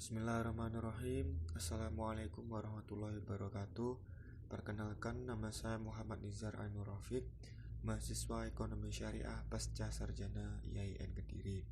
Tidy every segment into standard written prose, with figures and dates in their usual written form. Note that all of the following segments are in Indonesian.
Bismillahirrahmanirrahim. Assalamualaikum warahmatullahi wabarakatuh. Perkenalkan, nama saya Muhammad Nizar Ainur Rafiq, mahasiswa Ekonomi Syariah Pasca Sarjana IAIN Kediri.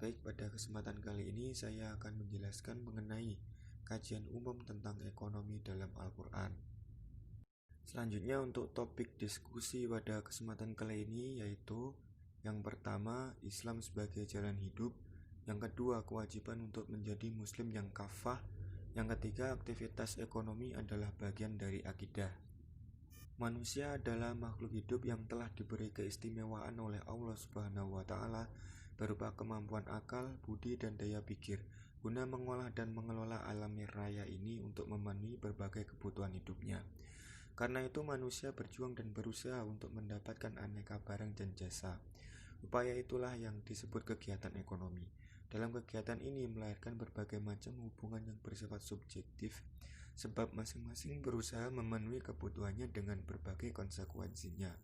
Baik, pada kesempatan kali ini saya akan menjelaskan mengenai kajian umum tentang ekonomi dalam Al-Quran. Selanjutnya untuk topik diskusi pada kesempatan kali ini yaitu yang pertama, Islam sebagai jalan hidup. Yang kedua, kewajiban untuk menjadi muslim yang kafah. Yang ketiga, aktivitas ekonomi adalah bagian dari akidah. Manusia adalah makhluk hidup yang telah diberi keistimewaan oleh Allah Subhanahu wa Ta'ala berupa kemampuan akal, budi, dan daya pikir guna mengolah dan mengelola alam raya ini untuk memenuhi berbagai kebutuhan hidupnya. Karena itu manusia berjuang dan berusaha untuk mendapatkan aneka barang dan jasa. Upaya itulah yang disebut kegiatan ekonomi. Dalam kegiatan ini melahirkan berbagai macam hubungan yang bersifat subjektif, sebab masing-masing berusaha memenuhi kebutuhannya dengan berbagai konsekuensinya.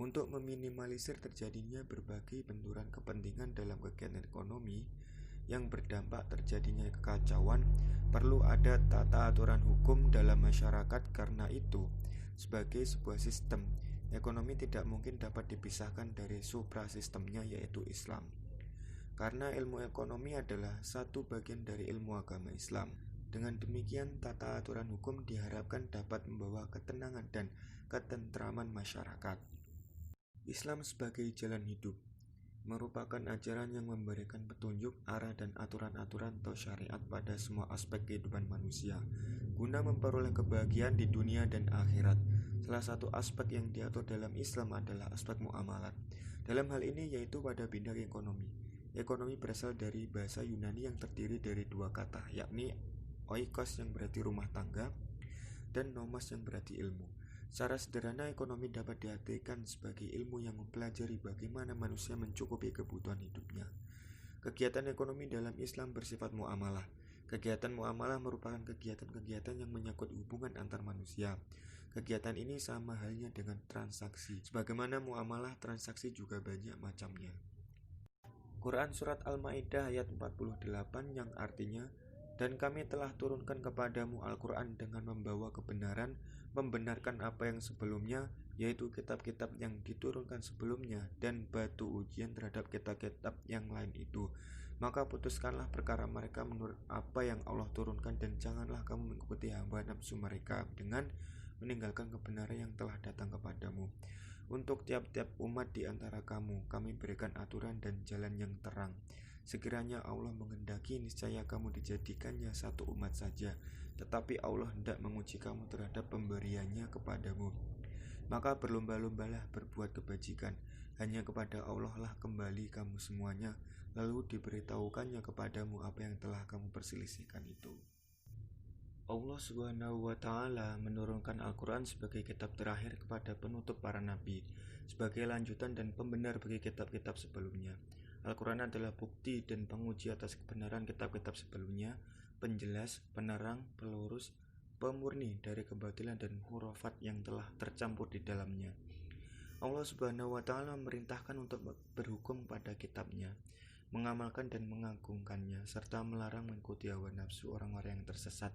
Untuk meminimalisir terjadinya berbagai benturan kepentingan dalam kegiatan ekonomi yang berdampak terjadinya kekacauan, perlu ada tata aturan hukum dalam masyarakat. Karena itu, sebagai sebuah sistem, ekonomi tidak mungkin dapat dipisahkan dari suprasistemnya yaitu Islam. Karena ilmu ekonomi adalah satu bagian dari ilmu agama Islam. Dengan demikian, tata aturan hukum diharapkan dapat membawa ketenangan dan ketentraman masyarakat. Islam sebagai jalan hidup merupakan ajaran yang memberikan petunjuk, arah, dan aturan-aturan atau syariat pada semua aspek kehidupan manusia guna memperoleh kebahagiaan di dunia dan akhirat. Salah satu aspek yang diatur dalam Islam adalah aspek muamalat. Dalam hal ini yaitu pada bidang ekonomi. Ekonomi berasal dari bahasa Yunani yang terdiri dari dua kata, yakni oikos yang berarti rumah tangga dan nomos yang berarti ilmu. Secara sederhana, ekonomi dapat diartikan sebagai ilmu yang mempelajari bagaimana manusia mencukupi kebutuhan hidupnya. Kegiatan ekonomi dalam Islam bersifat muamalah. Kegiatan muamalah merupakan kegiatan-kegiatan yang menyangkut hubungan antar manusia. Kegiatan ini sama halnya dengan transaksi. Sebagaimana muamalah, transaksi juga banyak macamnya. Quran Surat Al-Ma'idah ayat 48 yang artinya, dan kami telah turunkan kepadamu Al-Quran dengan membawa kebenaran, membenarkan apa yang sebelumnya, yaitu kitab-kitab yang diturunkan sebelumnya, dan batu ujian terhadap kitab-kitab yang lain itu. Maka putuskanlah perkara mereka menurut apa yang Allah turunkan, dan janganlah kamu mengikuti hawa nafsu mereka dengan meninggalkan kebenaran yang telah datang kepadamu. Untuk tiap-tiap umat di antara kamu, kami berikan aturan dan jalan yang terang. Sekiranya Allah menghendaki, niscaya kamu dijadikannya satu umat saja. Tetapi Allah hendak menguji kamu terhadap pemberiannya kepadamu. Maka berlomba-lombalah berbuat kebajikan. Hanya kepada Allah lah kembali kamu semuanya. Lalu diberitahukannya kepadamu apa yang telah kamu perselisihkan itu. Allah Subhanahu wa Ta'ala menurunkan Al-Quran sebagai kitab terakhir kepada penutup para nabi, sebagai lanjutan dan pembenar bagi kitab-kitab sebelumnya. Al-Quran adalah bukti dan penguji atas kebenaran kitab-kitab sebelumnya, penjelas, penerang, pelurus, pemurni dari kebatilan dan hurufat yang telah tercampur di dalamnya. Allah Subhanahu wa Ta'ala memerintahkan untuk berhukum pada kitabnya, mengamalkan dan mengagungkannya, serta melarang mengikuti hawa nafsu orang-orang yang tersesat.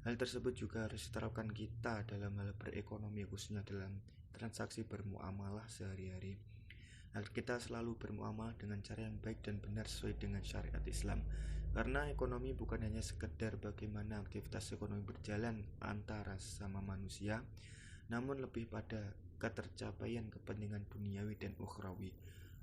Hal tersebut juga harus diterapkan kita dalam hal berekonomi, khususnya dalam transaksi bermuamalah sehari-hari. Kita selalu bermuamalah dengan cara yang baik dan benar sesuai dengan syariat Islam. Karena ekonomi bukan hanya sekedar bagaimana aktivitas ekonomi berjalan antara sesama manusia, namun lebih pada ketercapaian kepentingan duniawi dan ukhrawi.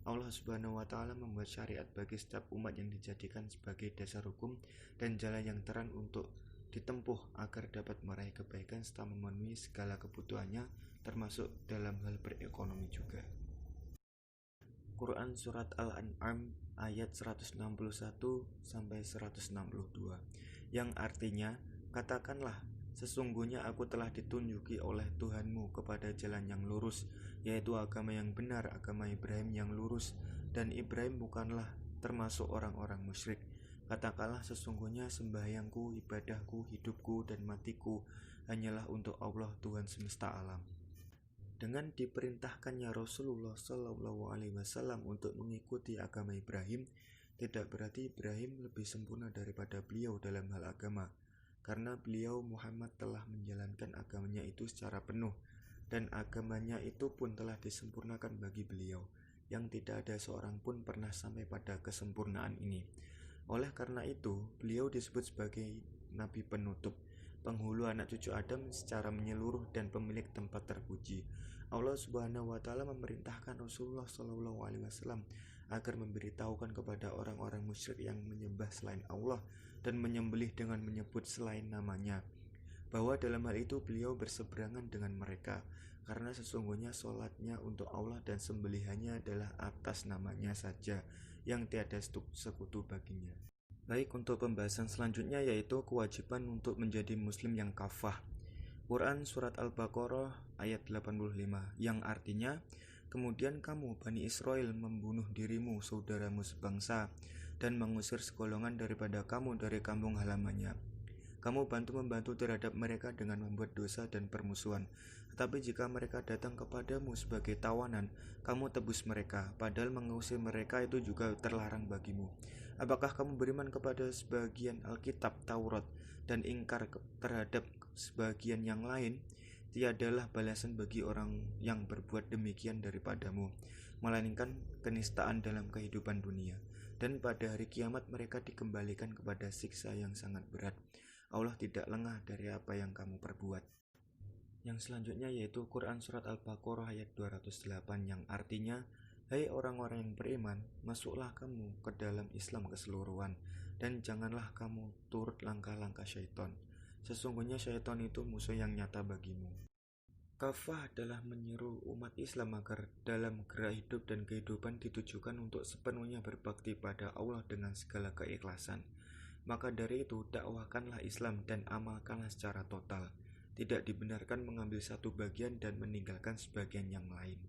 Allah Subhanahu wa Ta'ala membuat syariat bagi setiap umat yang dijadikan sebagai dasar hukum dan jalan yang terang untuk ditempuh agar dapat meraih kebaikan serta memenuhi segala kebutuhannya, termasuk dalam hal berekonomi juga. Quran Surat Al-An'am ayat 161-162 yang artinya, katakanlah, sesungguhnya aku telah ditunjuki oleh Tuhanmu kepada jalan yang lurus, yaitu agama yang benar, agama Ibrahim yang lurus, dan Ibrahim bukanlah termasuk orang-orang musyrik. Katakanlah, sesungguhnya sembahyangku, ibadahku, hidupku, dan matiku hanyalah untuk Allah Tuhan semesta alam. Dengan diperintahkannya Rasulullah SAW untuk mengikuti agama Ibrahim, tidak berarti Ibrahim lebih sempurna daripada beliau dalam hal agama, karena beliau Muhammad telah menjalankan agamanya itu secara penuh, dan agamanya itu pun telah disempurnakan bagi beliau, yang tidak ada seorang pun pernah sampai pada kesempurnaan ini. Oleh karena itu, beliau disebut sebagai Nabi penutup, penghulu anak cucu Adam secara menyeluruh dan pemilik tempat terpuji. Allah Subhanahu wa taala memerintahkan Rasulullah Shallallahu alaihi wasallam agar memberitahukan kepada orang-orang musyrik yang menyembah selain Allah dan menyembelih dengan menyebut selain namanya, bahwa dalam hal itu beliau berseberangan dengan mereka, karena sesungguhnya sholatnya untuk Allah dan sembelihannya adalah atas namanya saja, yang tiada sekutu baginya. Baik, untuk pembahasan selanjutnya yaitu kewajiban untuk menjadi muslim yang kafah. Quran Surat Al-Baqarah ayat 85, yang artinya, kemudian kamu Bani Israel membunuh dirimu saudaramu sebangsa dan mengusir segolongan daripada kamu dari kampung halamannya. Kamu bantu-membantu terhadap mereka dengan membuat dosa dan permusuhan. Tetapi jika mereka datang kepadamu sebagai tawanan, kamu tebus mereka, padahal mengusir mereka itu juga terlarang bagimu. Apakah kamu beriman kepada sebagian Alkitab Taurat dan ingkar terhadap sebagian yang lain? Tiadalah balasan bagi orang yang berbuat demikian daripadamu, melainkan kenistaan dalam kehidupan dunia, dan pada hari kiamat mereka dikembalikan kepada siksa yang sangat berat. Allah tidak lengah dari apa yang kamu perbuat. Yang selanjutnya yaitu Quran Surat Al-Baqarah ayat 208, yang artinya, hai orang-orang yang beriman, masuklah kamu ke dalam Islam keseluruhan, dan janganlah kamu turut langkah-langkah syaitan. Sesungguhnya syaitan itu musuh yang nyata bagimu. Kafah adalah menyeru umat Islam agar dalam gerak hidup dan kehidupan ditujukan untuk sepenuhnya berbakti pada Allah dengan segala keikhlasan. Maka dari itu, dakwahkanlah Islam dan amalkanlah secara total. Tidak dibenarkan mengambil satu bagian dan meninggalkan sebagian yang lain.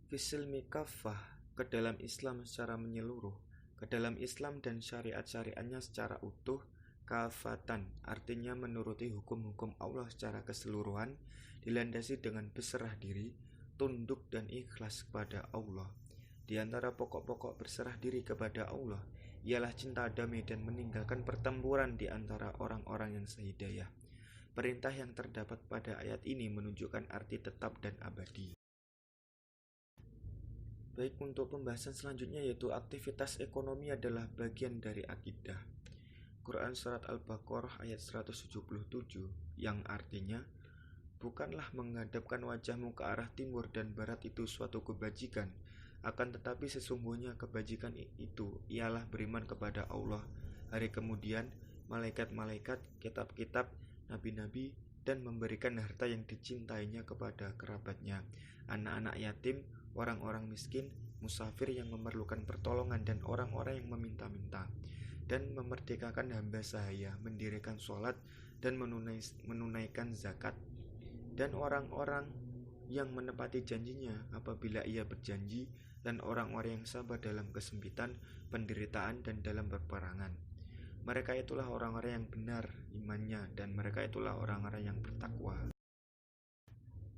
Fisilmi kafah, ke dalam Islam secara menyeluruh, ke dalam Islam dan syariat-syariatnya secara utuh. Kafatan artinya menuruti hukum-hukum Allah secara keseluruhan, dilandasi dengan berserah diri, tunduk dan ikhlas kepada Allah. Di antara pokok-pokok berserah diri kepada Allah ialah cinta damai dan meninggalkan pertempuran di antara orang-orang yang sehidayah. Perintah yang terdapat pada ayat ini menunjukkan arti tetap dan abadi. Baik, untuk pembahasan selanjutnya yaitu aktivitas ekonomi adalah bagian dari akidah. Quran Surat Al-Baqarah ayat 177, yang artinya, bukanlah menghadapkan wajahmu ke arah timur dan barat itu suatu kebajikan, akan tetapi sesungguhnya kebajikan itu ialah beriman kepada Allah, hari kemudian, malaikat-malaikat, kitab-kitab, nabi-nabi, dan memberikan harta yang dicintainya kepada kerabatnya, anak-anak yatim, orang-orang miskin, musafir yang memerlukan pertolongan, dan orang-orang yang meminta-minta, dan memerdekakan hamba sahaya, mendirikan sholat, dan menunaikan zakat, dan orang-orang yang menepati janjinya apabila ia berjanji, dan orang-orang yang sabar dalam kesempitan, penderitaan, dan dalam peperangan. Mereka itulah orang-orang yang benar imannya, dan mereka itulah orang-orang yang bertakwa.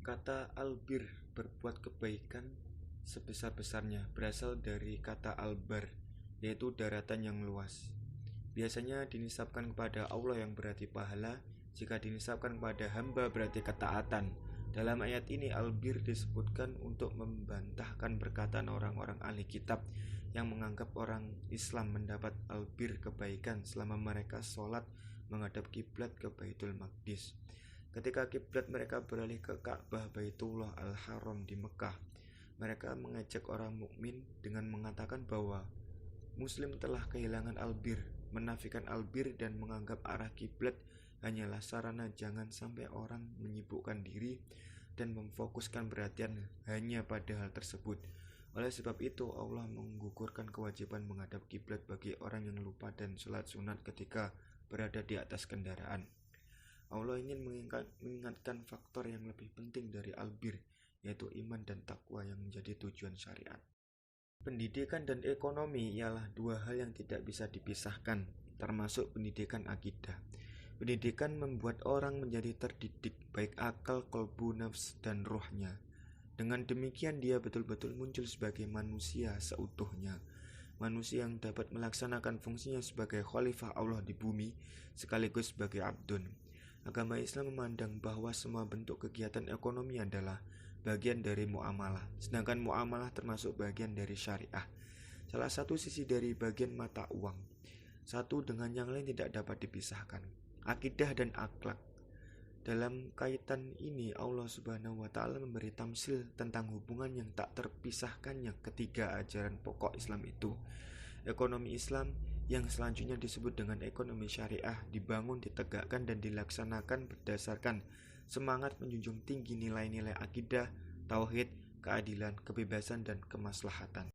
Kata albir, berbuat kebaikan sebesar-besarnya, berasal dari kata albar, yaitu daratan yang luas. Biasanya dinisabkan kepada Allah yang berarti pahala, jika dinisabkan kepada hamba berarti ketaatan. Dalam ayat ini albir disebutkan untuk membantahkan perkataan orang-orang ahli kitab yang menganggap orang Islam mendapat albir kebaikan selama mereka sholat menghadap kiblat ke Baitul Maqdis. Ketika kiblat mereka beralih ke Ka'bah Baitullah Al-Haram di Mekah, mereka mengajak orang mukmin dengan mengatakan bahwa Muslim telah kehilangan albir, menafikan albir, dan menganggap arah kiblat hanyalah sarana jangan sampai orang menyibukkan diri dan memfokuskan perhatian hanya pada hal tersebut. Oleh sebab itu, Allah menggugurkan kewajiban menghadap kiblat bagi orang yang lupa dan sholat sunat ketika berada di atas kendaraan. Allah ingin mengingatkan faktor yang lebih penting dari albir, yaitu iman dan takwa yang menjadi tujuan syariat. Pendidikan dan ekonomi ialah dua hal yang tidak bisa dipisahkan, termasuk pendidikan akidah. Pendidikan membuat orang menjadi terdidik, baik akal, qalbu, nafs, dan rohnya. Dengan demikian dia betul-betul muncul sebagai manusia seutuhnya. manusia yang dapat melaksanakan fungsinya sebagai khalifah Allah di bumi sekaligus sebagai abdun. Agama Islam memandang bahwa semua bentuk kegiatan ekonomi adalah bagian dari muamalah, sedangkan muamalah termasuk bagian dari syariah, salah satu sisi dari bagian mata uang. Satu dengan yang lain tidak dapat dipisahkan. Akidah dan akhlak. Dalam kaitan ini Allah Subhanahu wa taala memberi tamsil tentang hubungan yang tak terpisahkannya ketiga ajaran pokok Islam itu. Ekonomi Islam yang selanjutnya disebut dengan ekonomi syariah dibangun, ditegakkan dan dilaksanakan berdasarkan semangat menjunjung tinggi nilai-nilai akidah, tauhid, keadilan, kebebasan dan kemaslahatan.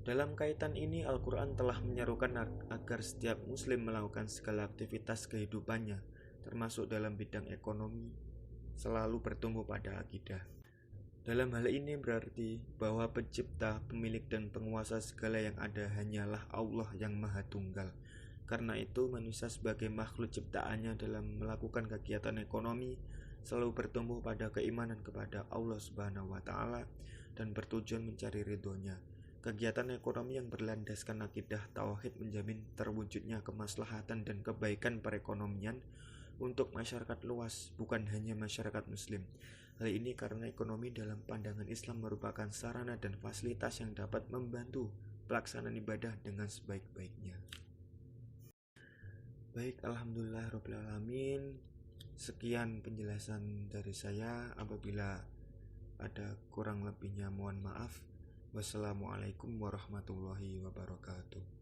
Dalam kaitan ini, Al-Quran telah menyerukan agar setiap muslim melakukan segala aktivitas kehidupannya, termasuk dalam bidang ekonomi, selalu bertumbuh pada akidah. Dalam hal ini berarti bahwa pencipta, pemilik dan penguasa segala yang ada hanyalah Allah yang Maha Tunggal. Karena itu, manusia sebagai makhluk ciptaannya dalam melakukan kegiatan ekonomi selalu bertumbuh pada keimanan kepada Allah Subhanahu wa taala dan bertujuan mencari ridhonya. Kegiatan ekonomi yang berlandaskan akidah tauhid menjamin terwujudnya kemaslahatan dan kebaikan perekonomian untuk masyarakat luas, bukan hanya masyarakat muslim. Hal ini karena ekonomi dalam pandangan Islam merupakan sarana dan fasilitas yang dapat membantu pelaksanaan ibadah dengan sebaik-baiknya. Baik, alhamdulillah rabbil alamin. Sekian penjelasan dari saya. Apabila ada kurang lebihnya mohon maaf. Wassalamualaikum warahmatullahi wabarakatuh.